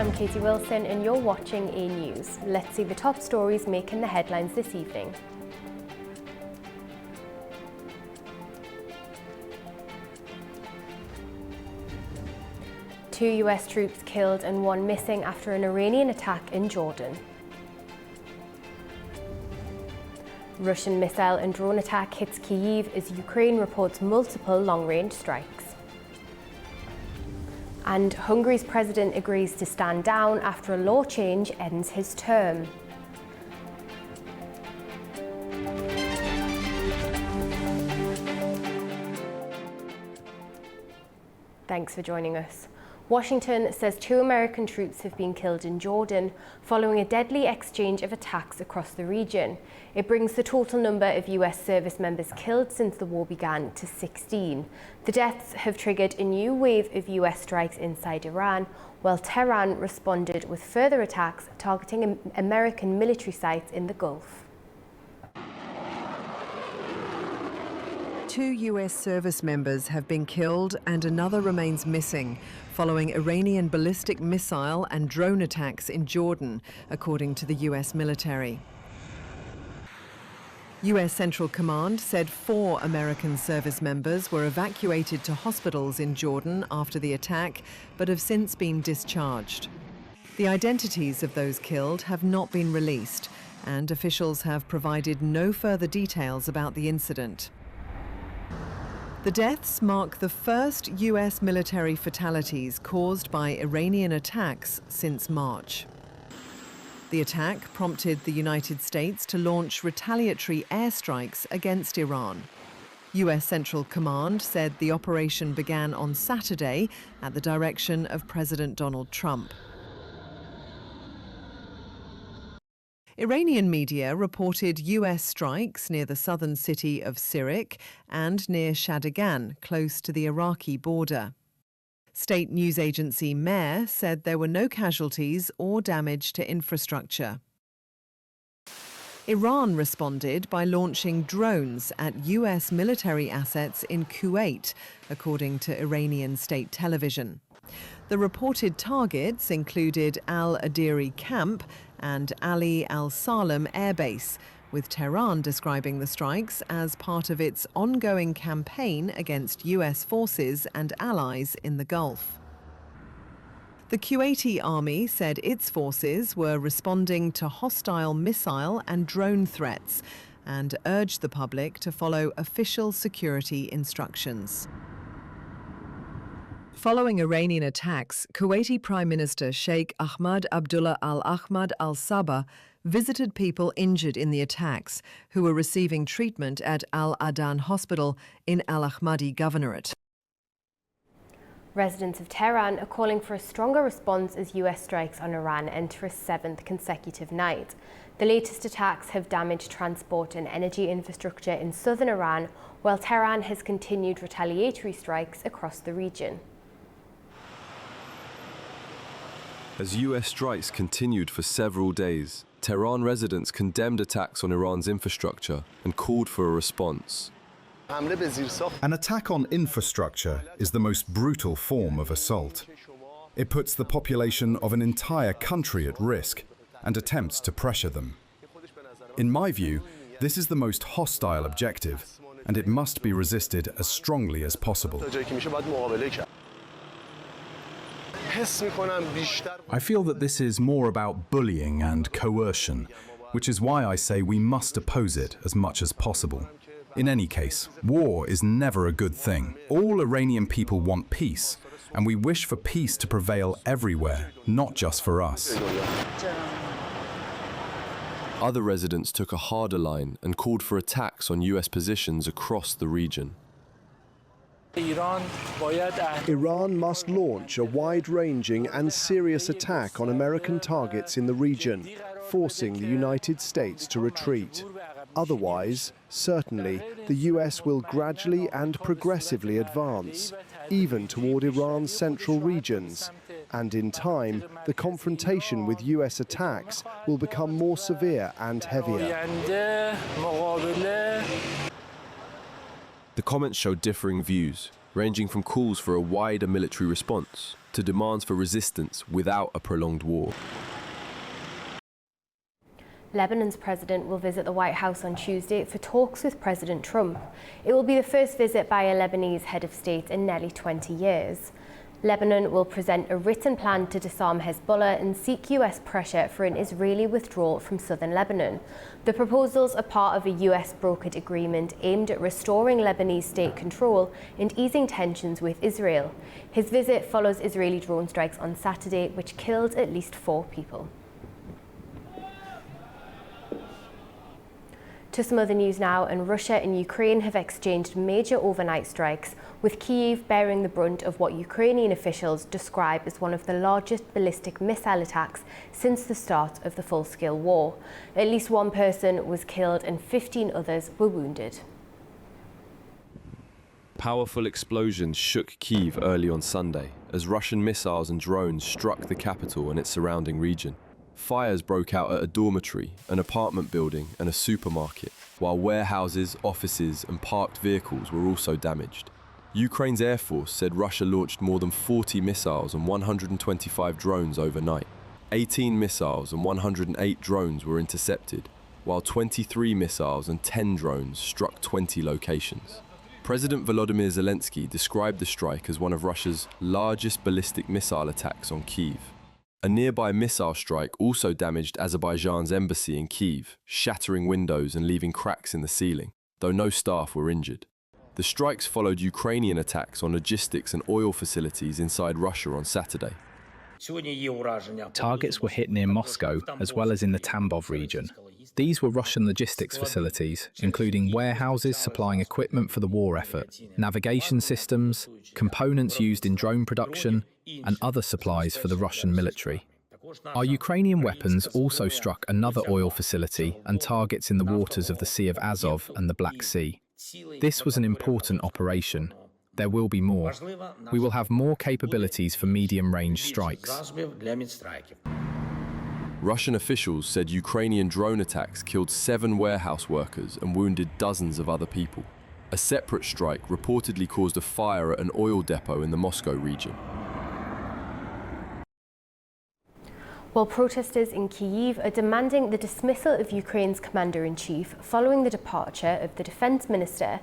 I'm Katie Wilson and you're watching A News. Let's see the top stories making the headlines this evening. Two US troops killed and one missing after an Iranian attack in Jordan. Russian missile and drone attack hits Kyiv as Ukraine reports multiple long-range strikes. And Hungary's president agrees to stand down after a law change ends his term. Thanks for joining us. Washington says 2 American troops have been killed in Jordan following a deadly exchange of attacks across the region. It brings the total number of US service members killed since the war began to 16. The deaths have triggered a new wave of US strikes inside Iran, while Tehran responded with further attacks targeting American military sites in the Gulf. 2 US service members have been killed and another remains missing following Iranian ballistic missile and drone attacks in Jordan, according to the US military. US Central Command said 4 American service members were evacuated to hospitals in Jordan after the attack, but have since been discharged. The identities of those killed have not been released, and officials have provided no further details about the incident. The deaths mark the first US military fatalities caused by Iranian attacks since March. The attack prompted the United States to launch retaliatory airstrikes against Iran. US Central Command said the operation began on Saturday at the direction of President Donald Trump. Iranian media reported US strikes near the southern city of Sirik and near Shadigan, close to the Iraqi border. State news agency MER said there were no casualties or damage to infrastructure. Iran responded by launching drones at US military assets in Kuwait, according to Iranian state television. The reported targets included Al-Adiri Camp and Ali al-Salem Air Base, with Tehran describing the strikes as part of its ongoing campaign against US forces and allies in the Gulf. The Kuwaiti army said its forces were responding to hostile missile and drone threats and urged the public to follow official security instructions. Following Iranian attacks, Kuwaiti Prime Minister Sheikh Ahmad Abdullah Al-Ahmad Al-Sabah visited people injured in the attacks who were receiving treatment at Al-Adan Hospital in Al-Ahmadi Governorate. Residents of Tehran are calling for a stronger response as US strikes on Iran enter a 7th consecutive night. The latest attacks have damaged transport and energy infrastructure in southern Iran, while Tehran has continued retaliatory strikes across the region. As US strikes continued for several days, Tehran residents condemned attacks on Iran's infrastructure and called for a response. An attack on infrastructure is the most brutal form of assault. It puts the population of an entire country at risk and attempts to pressure them. In my view, this is the most hostile objective, and it must be resisted as strongly as possible. I feel that this is more about bullying and coercion, which is why I say we must oppose it as much as possible. In any case, war is never a good thing. All Iranian people want peace, and we wish for peace to prevail everywhere, not just for us. Other residents took a harder line and called for attacks on US positions across the region. Iran must launch a wide-ranging and serious attack on American targets in the region, forcing the United States to retreat. Otherwise, certainly, the US will gradually and progressively advance, even toward Iran's central regions. And in time, the confrontation with US attacks will become more severe and heavier. The comments showed differing views. ranging from calls for a wider military response to demands for resistance without a prolonged war. Lebanon's president will visit the White House on Tuesday for talks with President Trump. It will be the first visit by a Lebanese head of state in nearly 20 years. Lebanon will present a written plan to disarm Hezbollah and seek US pressure for an Israeli withdrawal from southern Lebanon. The proposals are part of a US brokered agreement aimed at restoring Lebanese state control and easing tensions with Israel. His visit follows Israeli drone strikes on Saturday, which killed at least 4 people. To some other news now, and Russia and Ukraine have exchanged major overnight strikes, with Kyiv bearing the brunt of what Ukrainian officials describe as one of the largest ballistic missile attacks since the start of the full-scale war. At least 1 person was killed and 15 others were wounded. Powerful explosions shook Kyiv early on Sunday as Russian missiles and drones struck the capital and its surrounding region. Fires broke out at a dormitory, an apartment building and a supermarket, while warehouses, offices and parked vehicles were also damaged. Ukraine's Air Force said Russia launched more than 40 missiles and 125 drones overnight. 18 missiles and 108 drones were intercepted, while 23 missiles and 10 drones struck 20 locations. President Volodymyr Zelensky described the strike as one of Russia's largest ballistic missile attacks on Kyiv. A nearby missile strike also damaged Azerbaijan's embassy in Kyiv, shattering windows and leaving cracks in the ceiling, though no staff were injured. The strikes followed Ukrainian attacks on logistics and oil facilities inside Russia on Saturday. Targets were hit near Moscow, as well as in the Tambov region. These were Russian logistics facilities, including warehouses supplying equipment for the war effort, navigation systems, components used in drone production, and other supplies for the Russian military. Our Ukrainian weapons also struck another oil facility and targets in the waters of the Sea of Azov and the Black Sea. This was an important operation. There will be more. We will have more capabilities for medium-range strikes. Russian officials said Ukrainian drone attacks killed 7 warehouse workers and wounded dozens of other people. A separate strike reportedly caused a fire at an oil depot in the Moscow region. While protesters in Kyiv are demanding the dismissal of Ukraine's commander-in-chief following the departure of the defense minister,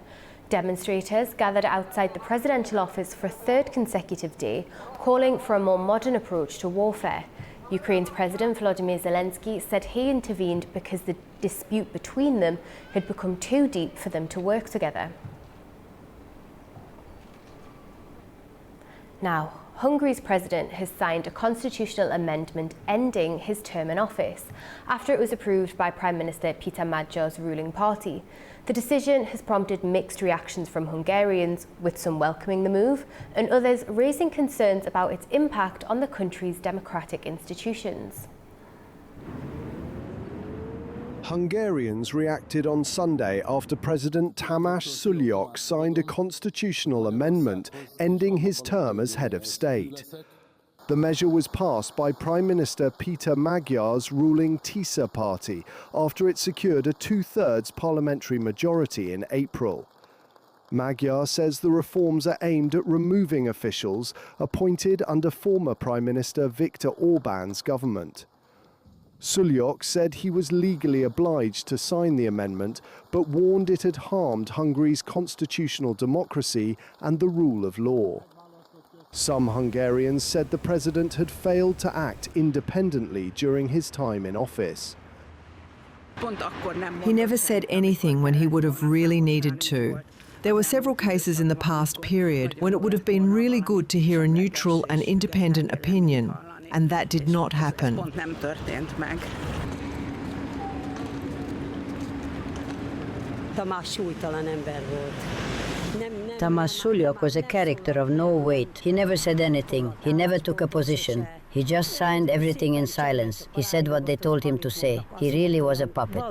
demonstrators gathered outside the presidential office for a 3rd consecutive day, calling for a more modern approach to warfare. Ukraine's President Volodymyr Zelensky said he intervened because the dispute between them had become too deep for them to work together. Now, Hungary's president has signed a constitutional amendment ending his term in office after it was approved by Prime Minister Peter Magyar's ruling party. The decision has prompted mixed reactions from Hungarians, with some welcoming the move and others raising concerns about its impact on the country's democratic institutions. Hungarians reacted on Sunday after President Tamás Sulyok signed a constitutional amendment ending his term as head of state. The measure was passed by Prime Minister Peter Magyar's ruling TISA party after it secured a 2/3 parliamentary majority in April. Magyar says the reforms are aimed at removing officials appointed under former Prime Minister Viktor Orbán's government. Sulyok said he was legally obliged to sign the amendment, but warned it had harmed Hungary's constitutional democracy and the rule of law. Some Hungarians said the president had failed to act independently during his time in office. He never said anything when he would have really needed to. There were several cases in the past period when it would have been really good to hear a neutral and independent opinion, and that did not happen. Tamás Sulyok was a character of no weight. He never said anything. He never took a position. He just signed everything in silence. He said what they told him to say. He really was a puppet.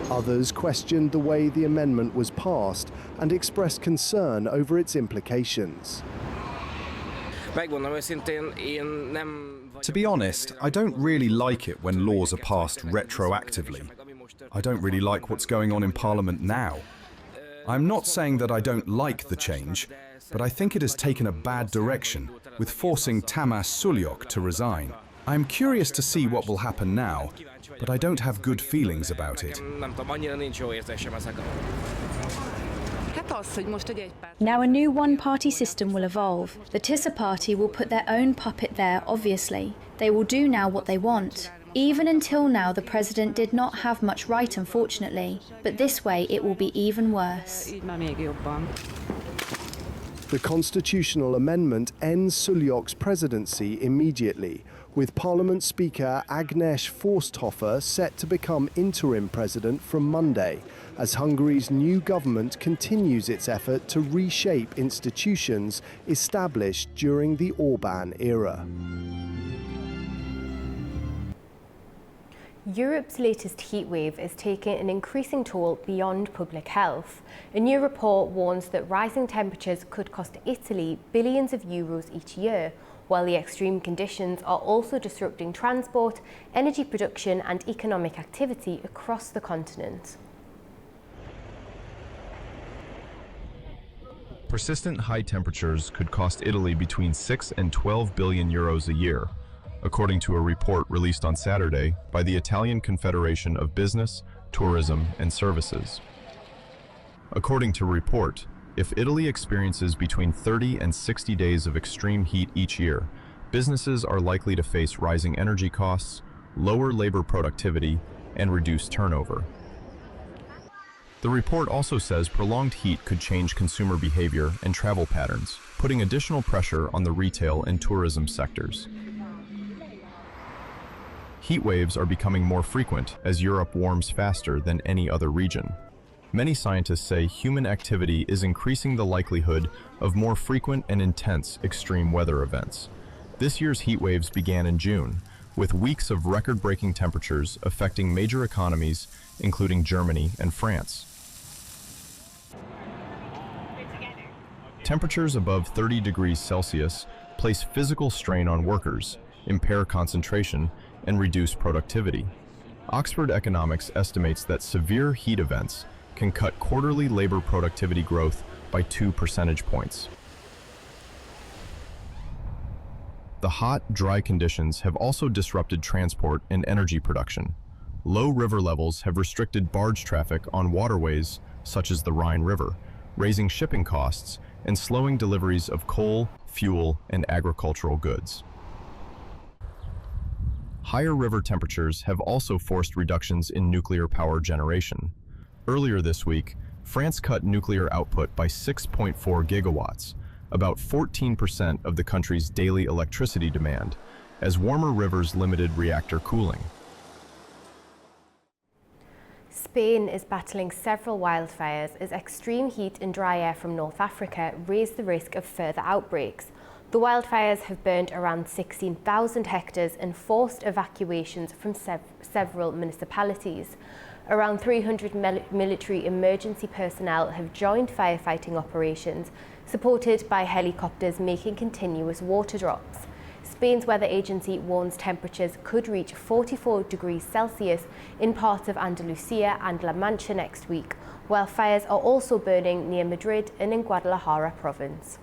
Others questioned the way the amendment was passed and expressed concern over its implications. To be honest, I don't really like it when laws are passed retroactively. I don't really like what's going on in Parliament now. I'm not saying that I don't like the change, but I think it has taken a bad direction, with forcing Tamas Sulyok to resign. I'm curious to see what will happen now, but I don't have good feelings about it. Now a new one-party system will evolve. The Tisza party will put their own puppet there, obviously. They will do now what they want. Even until now, the president did not have much right, unfortunately. But this way, it will be even worse. The constitutional amendment ends Sulyok's presidency immediately, with Parliament Speaker Agnes Forsthofer set to become interim president from Monday, as Hungary's new government continues its effort to reshape institutions established during the Orbán era. Europe's latest heatwave is taking an increasing toll beyond public health. A new report warns that rising temperatures could cost Italy billions of euros each year, while the extreme conditions are also disrupting transport, energy production and economic activity across the continent. Persistent high temperatures could cost Italy between 6 and 12 billion euros a year, according to a report released on Saturday by the Italian Confederation of Business, Tourism and Services. According to a report, if Italy experiences between 30 and 60 days of extreme heat each year, businesses are likely to face rising energy costs, lower labor productivity, and reduced turnover. The report also says prolonged heat could change consumer behavior and travel patterns, putting additional pressure on the retail and tourism sectors. Heat waves are becoming more frequent as Europe warms faster than any other region. Many scientists say human activity is increasing the likelihood of more frequent and intense extreme weather events. This year's heat waves began in June, with weeks of record-breaking temperatures affecting major economies, including Germany and France. Temperatures above 30 degrees Celsius place physical strain on workers, impair concentration, and reduce productivity. Oxford Economics estimates that severe heat events can cut quarterly labor productivity growth by 2 percentage points. The hot, dry conditions have also disrupted transport and energy production. Low river levels have restricted barge traffic on waterways such as the Rhine River, raising shipping costs and slowing deliveries of coal, fuel, and agricultural goods. Higher river temperatures have also forced reductions in nuclear power generation. Earlier this week, France cut nuclear output by 6.4 gigawatts, about 14% of the country's daily electricity demand, as warmer rivers limited reactor cooling. Spain is battling several wildfires as extreme heat and dry air from North Africa raise the risk of further outbreaks. The wildfires have burned around 16,000 hectares and forced evacuations from several municipalities. Around 300 military emergency personnel have joined firefighting operations, supported by helicopters making continuous water drops. Spain's weather agency warns temperatures could reach 44 degrees Celsius in parts of Andalusia and La Mancha next week, while fires are also burning near Madrid and in Guadalajara province.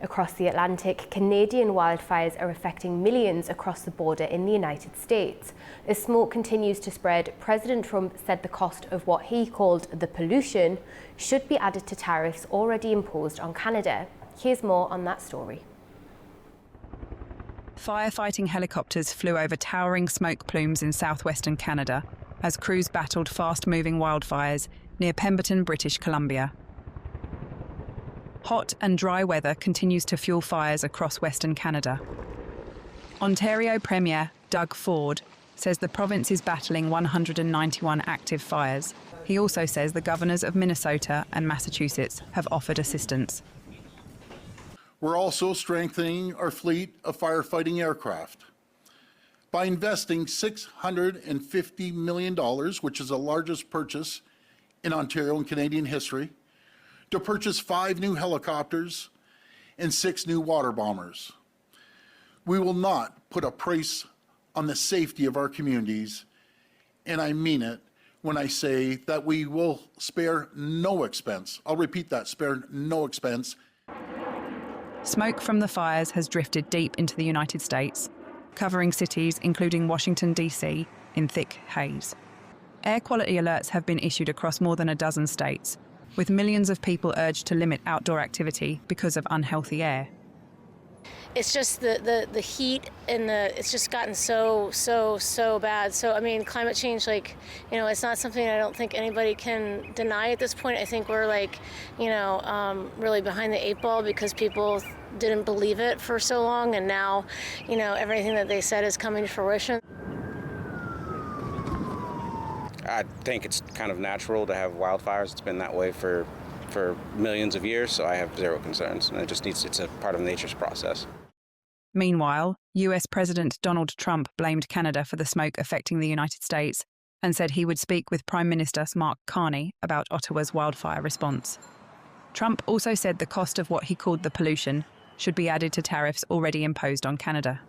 Across the Atlantic, Canadian wildfires are affecting millions across the border in the United States. As smoke continues to spread, President Trump said the cost of what he called the pollution should be added to tariffs already imposed on Canada. Here's more on that story. Firefighting helicopters flew over towering smoke plumes in southwestern Canada as crews battled fast-moving wildfires near Pemberton, British Columbia. Hot and dry weather continues to fuel fires across Western Canada. Ontario Premier Doug Ford says the province is battling 191 active fires. He also says the governors of Minnesota and Massachusetts have offered assistance. We're also strengthening our fleet of firefighting aircraft by investing $650 million, which is the largest purchase in Ontario and Canadian history, to purchase 5 new helicopters and 6 new water bombers. We will not put a price on the safety of our communities, and I mean it, when I say that we will spare no expense. I'll repeat that, spare no expense. Smoke from the fires has drifted deep into the United States, covering cities including Washington, D.C., in thick haze. Air quality alerts have been issued across more than a dozen states, with millions of people urged to limit outdoor activity because of unhealthy air. It's just the heat and it's just gotten so bad. So I mean, climate change, like, you know, it's not something I don't think anybody can deny at this point. I think we're like, you know, really behind the eight ball because people didn't believe it for so long, and now, you know, everything that they said is coming to fruition. I think it's kind of natural to have wildfires. It's been that way for millions of years, so I have zero concerns, and it's a part of nature's process. Meanwhile, US President Donald Trump blamed Canada for the smoke affecting the United States and said he would speak with Prime Minister Mark Carney about Ottawa's wildfire response. Trump also said the cost of what he called the pollution should be added to tariffs already imposed on Canada.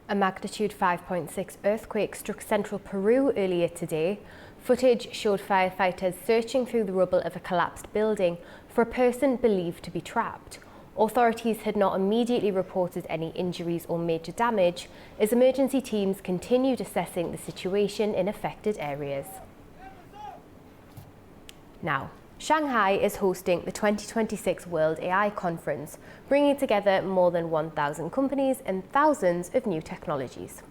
A magnitude 5.6 earthquake struck central Peru earlier today. Footage showed firefighters searching through the rubble of a collapsed building for a person believed to be trapped. Authorities had not immediately reported any injuries or major damage, as emergency teams continued assessing the situation in affected areas. Now, Shanghai is hosting the 2026 World AI Conference, bringing together more than 1,000 companies and thousands of new technologies.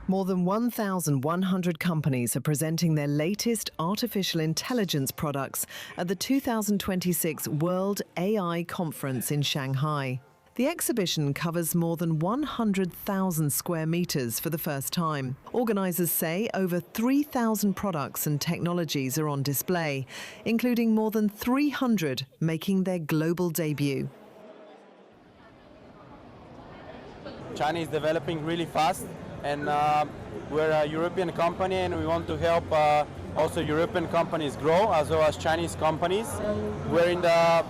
More than 1,100 companies are presenting their latest artificial intelligence products at the 2026 World AI Conference in Shanghai. The exhibition covers more than 100,000 square meters for the first time. Organisers say over 3,000 products and technologies are on display, including more than 300 making their global debut. China is developing really fast, and we're a European company, and we want to help also European companies grow as well as Chinese companies. We're in the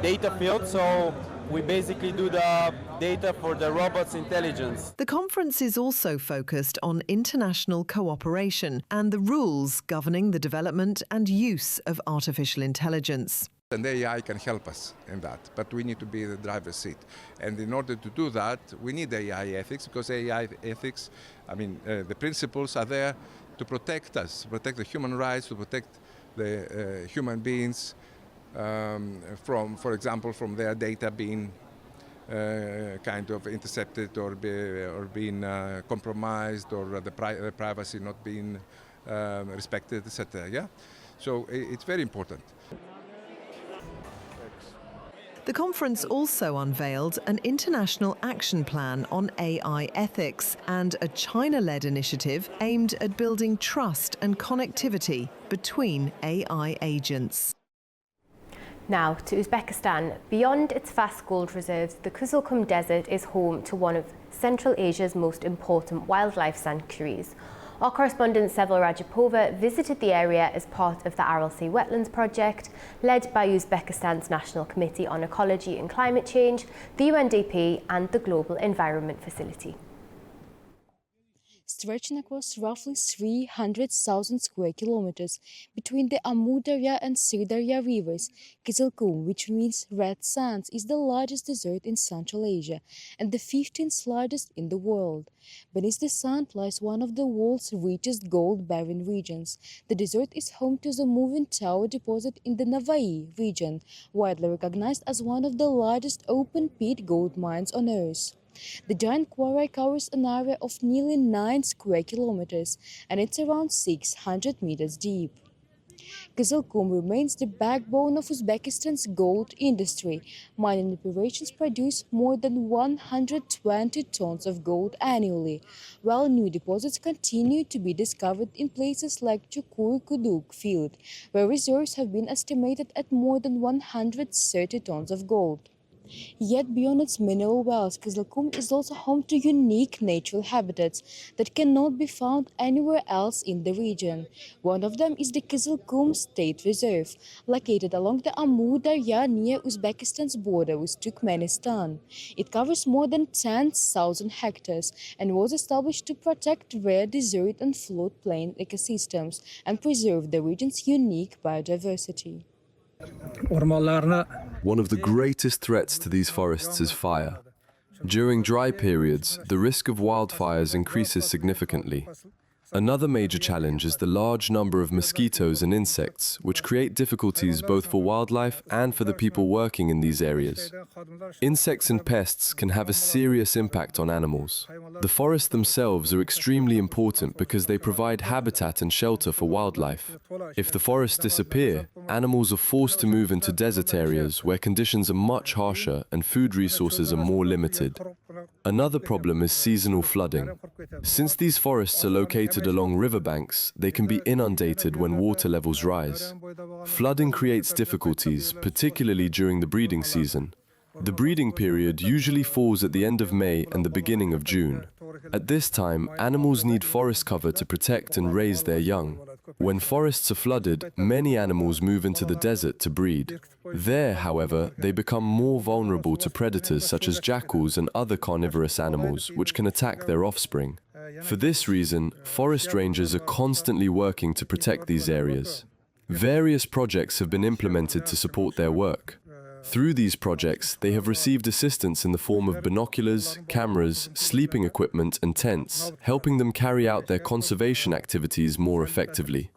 data field, so we basically do the data for the robots' intelligence. The conference is also focused on international cooperation and the rules governing the development and use of artificial intelligence. And AI can help us in that, but we need to be in the driver's seat. And in order to do that, we need AI ethics, because AI ethics, the principles are there to protect us, to protect the human rights, to protect the human beings from, for example, from their data being kind of intercepted or being compromised, or the privacy not being respected, etc. Yeah, so it's very important. The conference also unveiled an international action plan on AI ethics and a China-led initiative aimed at building trust and connectivity between AI agents. Now to Uzbekistan. Beyond its vast gold reserves, the Kızılkum Desert is home to one of Central Asia's most important wildlife sanctuaries. Our correspondent Sevil Rajapova visited the area as part of the Aral Sea Wetlands project, led by Uzbekistan's National Committee on Ecology and Climate Change, the UNDP and the Global Environment Facility. Stretching across roughly 300,000 square kilometers between the Amu Darya and Sir Darya rivers, Kızılkum, which means red sands, is the largest desert in Central Asia and the 15th largest in the world. Beneath the sand lies one of the world's richest gold-bearing regions. The desert is home to the Moving Tower deposit in the Navai region, widely recognized as one of the largest open-pit gold mines on Earth. The giant quarry covers an area of nearly 9 square kilometers, and it's around 600 meters deep. Kızılkum remains the backbone of Uzbekistan's gold industry. Mining operations produce more than 120 tons of gold annually, while new deposits continue to be discovered in places like Chukur Kuduk field, where reserves have been estimated at more than 130 tons of gold. Yet beyond its mineral wells, Kızılkum is also home to unique natural habitats that cannot be found anywhere else in the region. One of them is the Kızılkum State Reserve, located along the Amur Darya near Uzbekistan's border with Turkmenistan. It covers more than 10,000 hectares and was established to protect rare desert and floodplain ecosystems and preserve the region's unique biodiversity. One of the greatest threats to these forests is fire. During dry periods, the risk of wildfires increases significantly. Another major challenge is the large number of mosquitoes and insects, which create difficulties both for wildlife and for the people working in these areas. Insects and pests can have a serious impact on animals. The forests themselves are extremely important because they provide habitat and shelter for wildlife. If the forests disappear, animals are forced to move into desert areas where conditions are much harsher and food resources are more limited. Another problem is seasonal flooding. Since these forests are located along riverbanks, they can be inundated when water levels rise. Flooding creates difficulties, particularly during the breeding season. The breeding period usually falls at the end of May and the beginning of June. At this time, animals need forest cover to protect and raise their young. When forests are flooded, many animals move into the desert to breed. There, however, they become more vulnerable to predators such as jackals and other carnivorous animals, which can attack their offspring. For this reason, forest rangers are constantly working to protect these areas. Various projects have been implemented to support their work. Through these projects, they have received assistance in the form of binoculars, cameras, sleeping equipment and tents, helping them carry out their conservation activities more effectively.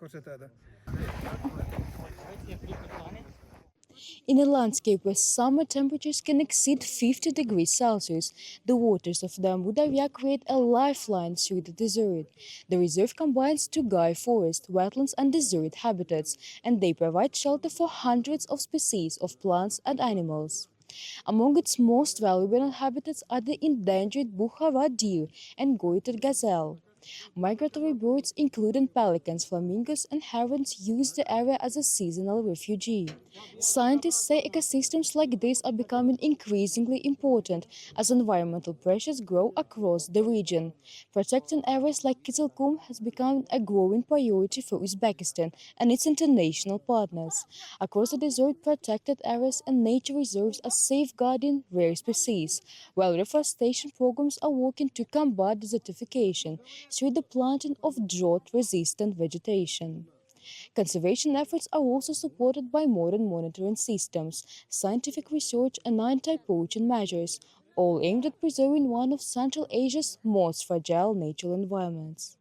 In a landscape where summer temperatures can exceed 50 degrees Celsius, the waters of the Amur Darya create a lifeline through the desert. The reserve combines Tugay forest, wetlands and desert habitats, and they provide shelter for hundreds of species of plants and animals. Among its most valuable habitats are the endangered Bukhara deer and Goiter gazelle. Migratory birds, including pelicans, flamingos, and herons, use the area as a seasonal refugee. Scientists say ecosystems like this are becoming increasingly important as environmental pressures grow across the region. Protecting areas like Kızılkum has become a growing priority for Uzbekistan and its international partners. Across the desert, protected areas and nature reserves are safeguarding rare species, while reforestation programs are working to combat desertification through the planting of drought-resistant vegetation. Conservation efforts are also supported by modern monitoring systems, scientific research and anti-poaching measures, all aimed at preserving one of Central Asia's most fragile natural environments.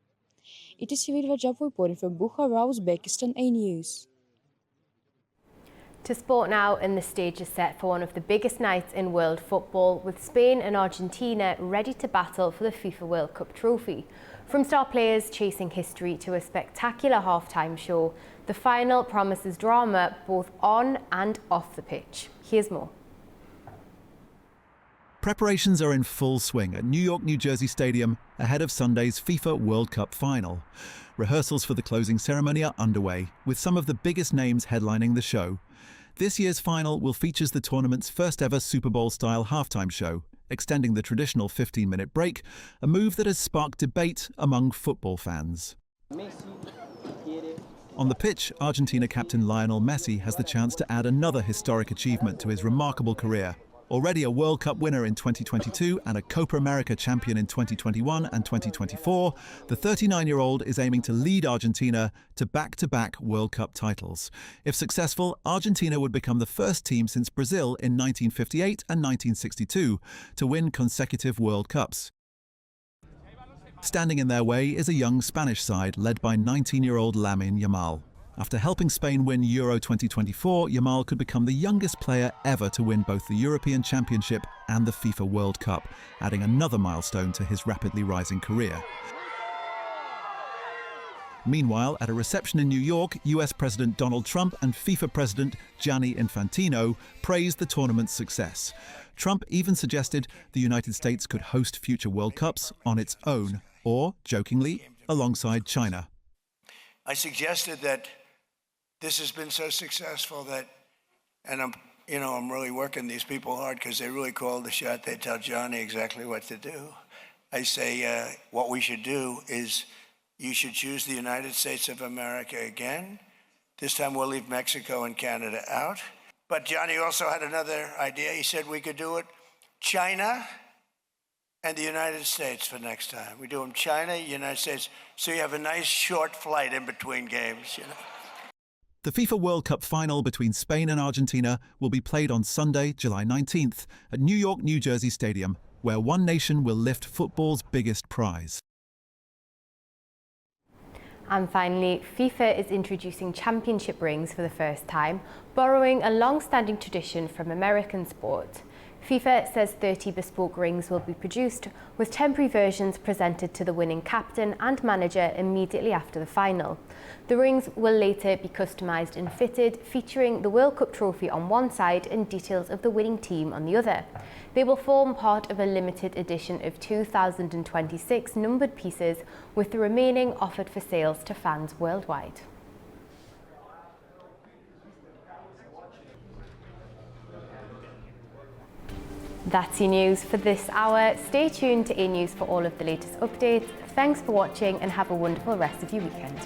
It is Sivir Rajab reporting from Bukhara, Uzbekistan A News. To sport now, and the stage is set for one of the biggest nights in world football, with Spain and Argentina ready to battle for the FIFA World Cup trophy. From star players chasing history to a spectacular half-time show, the final promises drama both on and off the pitch. Here's more. Preparations are in full swing at New York, New Jersey Stadium ahead of Sunday's FIFA World Cup final. Rehearsals for the closing ceremony are underway, with some of the biggest names headlining the show. This year's final will feature the tournament's first ever Super Bowl-style halftime show, extending the traditional 15-minute break, a move that has sparked debate among football fans. On the pitch, Argentina captain Lionel Messi has the chance to add another historic achievement to his remarkable career. Already a World Cup winner in 2022 and a Copa America champion in 2021 and 2024, the 39-year-old is aiming to lead Argentina to back-to-back World Cup titles. If successful, Argentina would become the first team since Brazil in 1958 and 1962 to win consecutive World Cups. Standing in their way is a young Spanish side led by 19-year-old Lamine Yamal. After helping Spain win Euro 2024, Yamal could become the youngest player ever to win both the European Championship and the FIFA World Cup, adding another milestone to his rapidly rising career. Meanwhile, at a reception in New York, US President Donald Trump and FIFA President Gianni Infantino praised the tournament's success. Trump even suggested the United States could host future World Cups on its own, or, jokingly, alongside China. I suggested that this has been so successful that, and I'm you know, I'm really working these people hard because they really call the shot. They tell Johnny exactly what to do. I say what we should do is you should choose the United States of America again. This time we'll leave Mexico and Canada out. But Johnny also had another idea. He said we could do it China and the United States for next time. We do them China, United States, so you have a nice short flight in between games, you know. The FIFA World Cup final between Spain and Argentina will be played on Sunday, July 19th at New York, New Jersey Stadium, where one nation will lift football's biggest prize. And finally, FIFA is introducing championship rings for the first time, borrowing a long-standing tradition from American sport. FIFA says 30 bespoke rings will be produced, with temporary versions presented to the winning captain and manager immediately after the final. The rings will later be customised and fitted, featuring the World Cup trophy on one side and details of the winning team on the other. They will form part of a limited edition of 2,026 numbered pieces, with the remaining offered for sales to fans worldwide. That's your news for this hour. Stay tuned to A News for all of the latest updates. Thanks for watching and have a wonderful rest of your weekend.